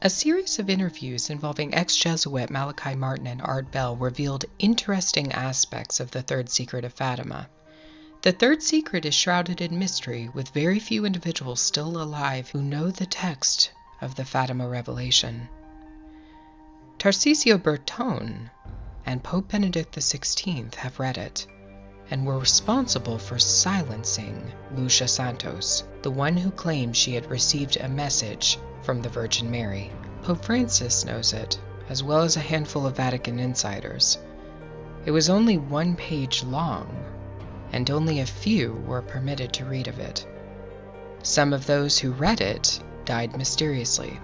A series of interviews involving ex-Jesuit Malachy Martin and Art Bell revealed interesting aspects of the Third Secret of Fatima. The Third Secret is shrouded in mystery, with very few individuals still alive who know the text of the Fatima revelation. Tarcisio Bertone and Pope Benedict XVI have read it, and were responsible for silencing Lucia Santos, the one who claimed she had received a message from the Virgin Mary. Pope Francis knows it, as well as a handful of Vatican insiders. It was only 1 page long, and only a few were permitted to read of it. Some of those who read it died mysteriously,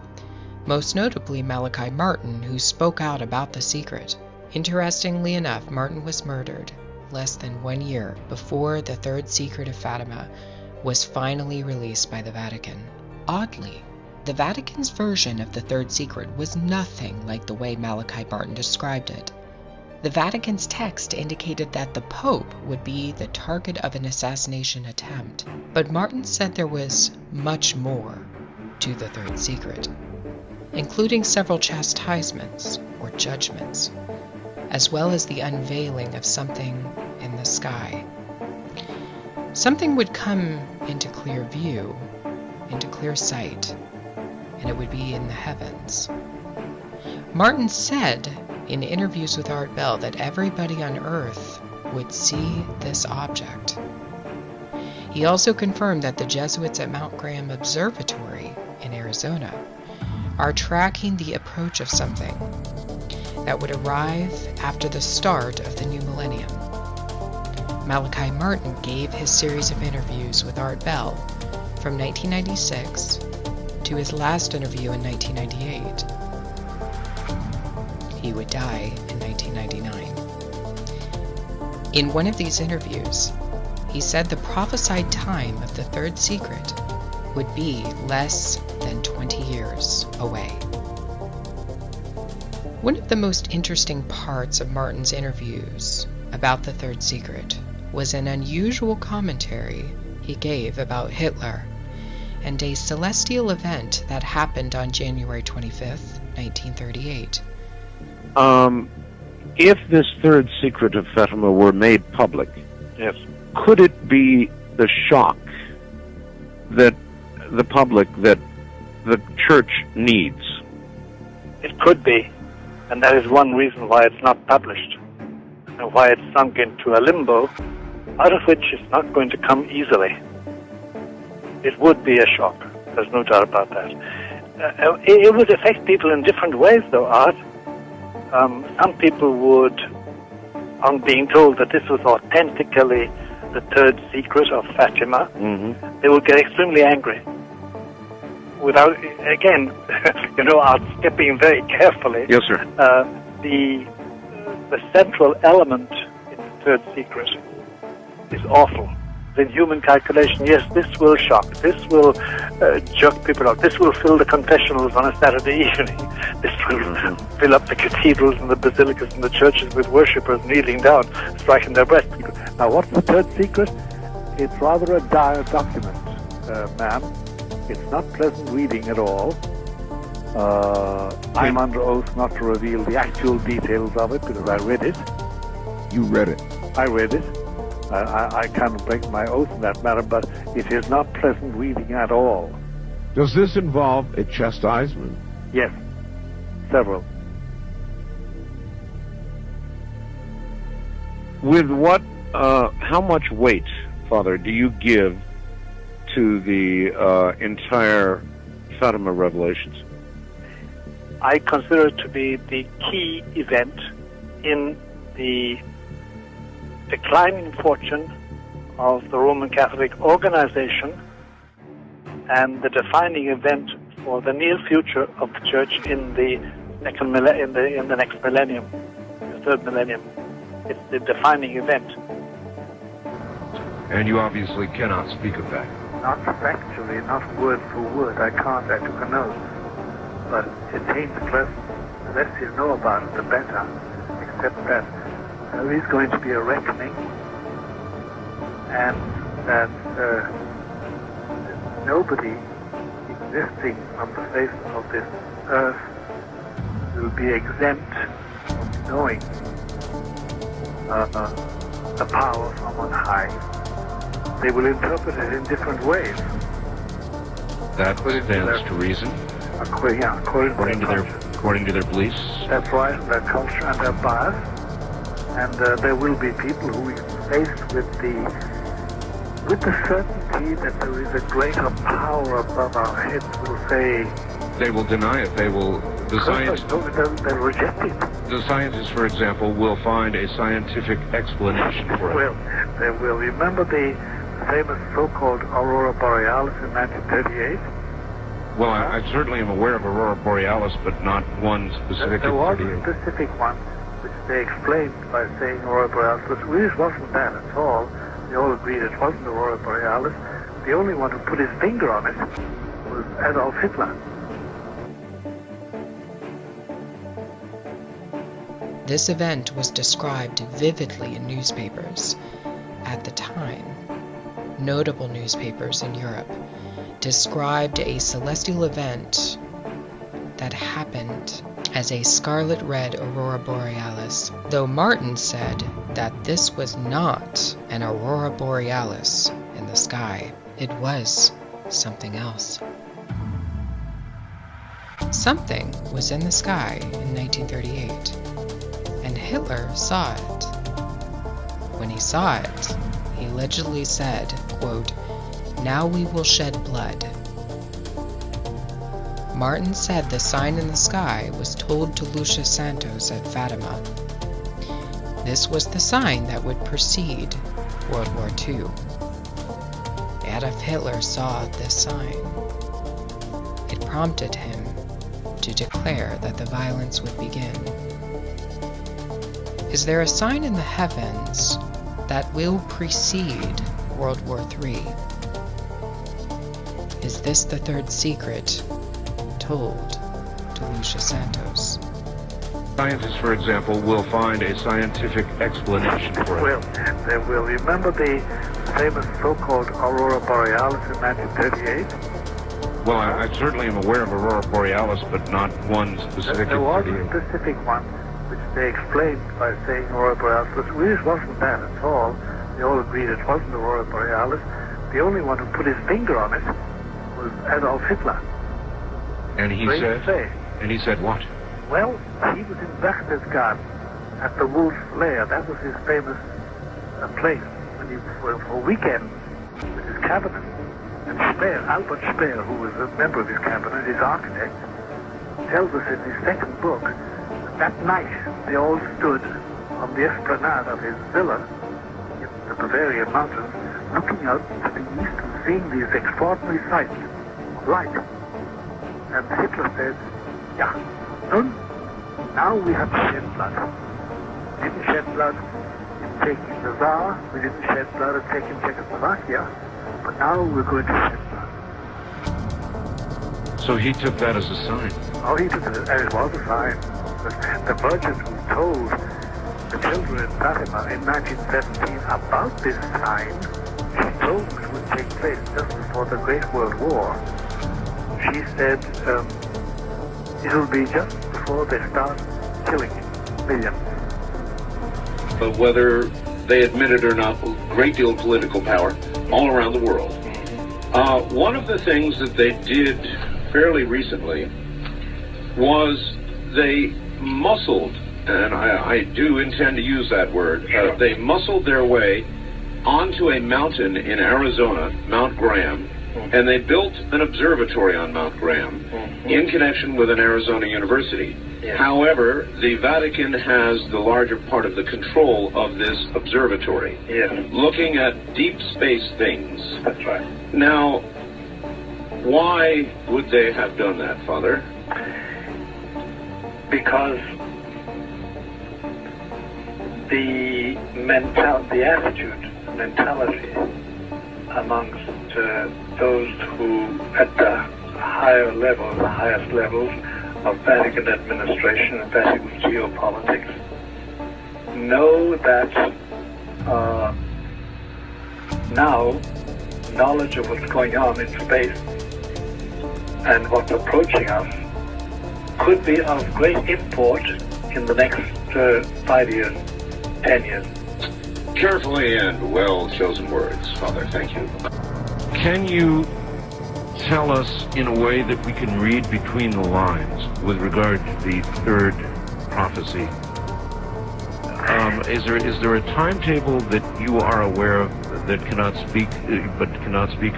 most notably Malachy Martin, who spoke out about the secret. Interestingly enough, Martin was murdered less than 1 year before the Third Secret of Fatima was finally released by the Vatican. Oddly, the Vatican's version of the Third Secret was nothing like the way Malachy Martin described it. The Vatican's text indicated that the Pope would be the target of an assassination attempt, but Martin said there was much more to the Third Secret, including several chastisements or judgments, as well as the unveiling of something in the sky. Something would come into clear view, into clear sight, and it would be in the heavens. Martin said in interviews with Art Bell that everybody on Earth would see this object. He also confirmed that the Jesuits at Mount Graham Observatory in Arizona are tracking the approach of something that would arrive after the start of the new millennium. Malachy Martin gave his series of interviews with Art Bell from 1996 to his last interview in 1998. He would die in 1999. In one of these interviews, he said the prophesied time of the Third Secret would be less than 20 years away. One of the most interesting parts of Martin's interviews about the Third Secret was an unusual commentary he gave about Hitler and a celestial event that happened on January 25th, 1938. If this Third Secret of Fatima were made public, yes, could it be the shock that the public, that the Church needs? It could be, and that is one reason why it's not published, and why it's sunk into a limbo, out of which it's not going to come easily. It would be a shock, there's no doubt about that. It would affect people in different ways, though, Art. Some people would, on being told that this was authentically the Third Secret of Fatima, they would get extremely angry. Without, again, Art, stepping very carefully. Yes, sir. The central element in the Third Secret is awful. In human calculation, yes, this will shock, this will jerk people out, this will fill the confessionals on a Saturday evening, this will fill up the cathedrals and the basilicas and the churches with worshippers kneeling down, striking their breasts. Now, what's the Third Secret? It's rather a dire document, ma'am. It's not pleasant reading at all. I'm under oath not to reveal the actual details of it because I read it. You read it? I read it. I can't break my oath in that matter, but it is not pleasant reading at all. Does this involve a chastisement? Yes, several. With what, how much weight, Father, do you give to the entire Fatima revelations? I consider it to be the key event in the declining fortune of the Roman Catholic organization and the defining event for the near future of the Church in the next millennium, the third millennium. It's the defining event. And you obviously cannot speak of that. Not factually, not word for word. I can't. I took a note. But it ain't pleasant. The less you know about it, the better. Except that there is going to be a reckoning, and that nobody, existing on the face of this earth will be exempt from knowing the power from on high. They will interpret it in different ways. That stands to reason. According According to their beliefs. That's right, their culture and their bias. And there will be people who are faced with the certainty that there is a greater power above our heads will say... They will deny it. They will... They'll reject it. The scientists, for example, will find a scientific explanation for it. Well, they will. Remember the famous so-called Aurora Borealis in 1938? Well, I certainly am aware of Aurora Borealis, but not one specific. There was a specific one, which they explained by saying Aurora Borealis, but it really wasn't that at all. They all agreed it wasn't Aurora Borealis. The only one who put his finger on it was Adolf Hitler. This event was described vividly in newspapers at the time. Notable newspapers in Europe described a celestial event that happened as a scarlet-red Aurora Borealis, though Martin said that this was not an Aurora Borealis in the sky. It was something else. Something was in the sky in 1938, and Hitler saw it. When he saw it, he allegedly said, quote, "Now we will shed blood." Martin said the sign in the sky was told to Lucia Santos at Fatima. This was the sign that would precede World War II. Adolf Hitler saw this sign. It prompted him to declare that the violence would begin. Is there a sign in the heavens that will precede World War III? Is this the third secret told to Lucia Santos? Scientists, for example, will find a scientific explanation for it. Well, they will. Remember the famous so-called Aurora Borealis in 1938? Well, I certainly am aware of Aurora Borealis, but not one specific. There was a specific one, which they explained by saying Aurora Borealis, but it really wasn't that at all. They all agreed it wasn't Aurora Borealis. The only one who put his finger on it was Adolf Hitler. And he said what? Well, he was in Berchtesgaden at the Wolf's Lair. That was his famous place when he for weekends with his cabinet. And Speer, Albert Speer, who was a member of his cabinet, his architect, tells us in his second book that night they all stood on the esplanade of his villa in the Bavarian mountains, looking out to the east and seeing these extraordinary sights of light. And Hitler said, "Yeah, nun, now we have to shed blood. We didn't shed blood in taking the Tsar, we didn't shed blood in taking Czechoslovakia, but now we're going to shed blood." So he took that as a sign. Oh, he took it, and it was a sign. The Virgin who told the children in Fatima in 1917 about this sign, she told them it would take place just before the Great World War. She said, it'll be just before they start killing millions. But whether they admit it or not, a great deal of political power all around the world. One of the things that they did fairly recently was they muscled, and I do intend to use that word, they muscled their way onto a mountain in Arizona, Mount Graham, and they built an observatory on Mount Graham in connection with an Arizona university. Yes. However, the Vatican has the larger part of the control of this observatory, Yes. looking at deep space things. That's right. Now, why would they have done that, Father? Because the mentality amongst those who at the higher level, the highest levels of Vatican administration and Vatican geopolitics know that now knowledge of what's going on in space and what's approaching us could be of great import in the next 5 years, 10 years. Carefully and well chosen words, Father. Thank you. Can you tell us in a way that we can read between the lines with regard to the third prophecy? Is there a timetable that you are aware of that cannot speak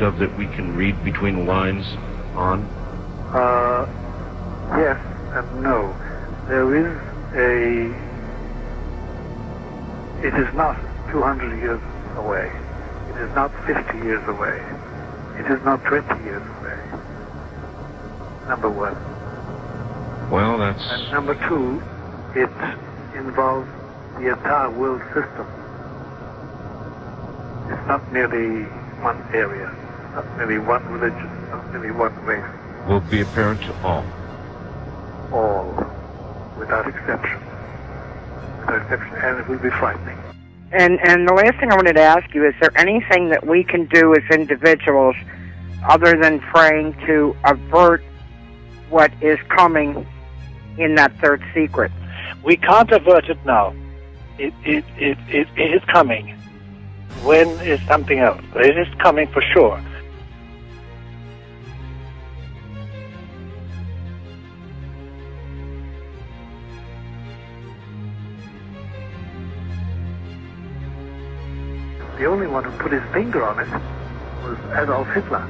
of that we can read between the lines on? Yes and no. There is it is not 200 years away. It is not 50 years away. It is not 20 years away. Number one. Well, that's... And number two, it involves the entire world system. It's not merely one area, not merely one religion, not merely one race. will be apparent to all. All, without exception. Without exception, and it will be frightening. And the last thing I wanted to ask you, is there anything that we can do as individuals other than praying to avert what is coming in that third secret? We can't avert it now. It is coming. When is something else? But it is coming for sure. The only one who put his finger on it was Adolf Hitler.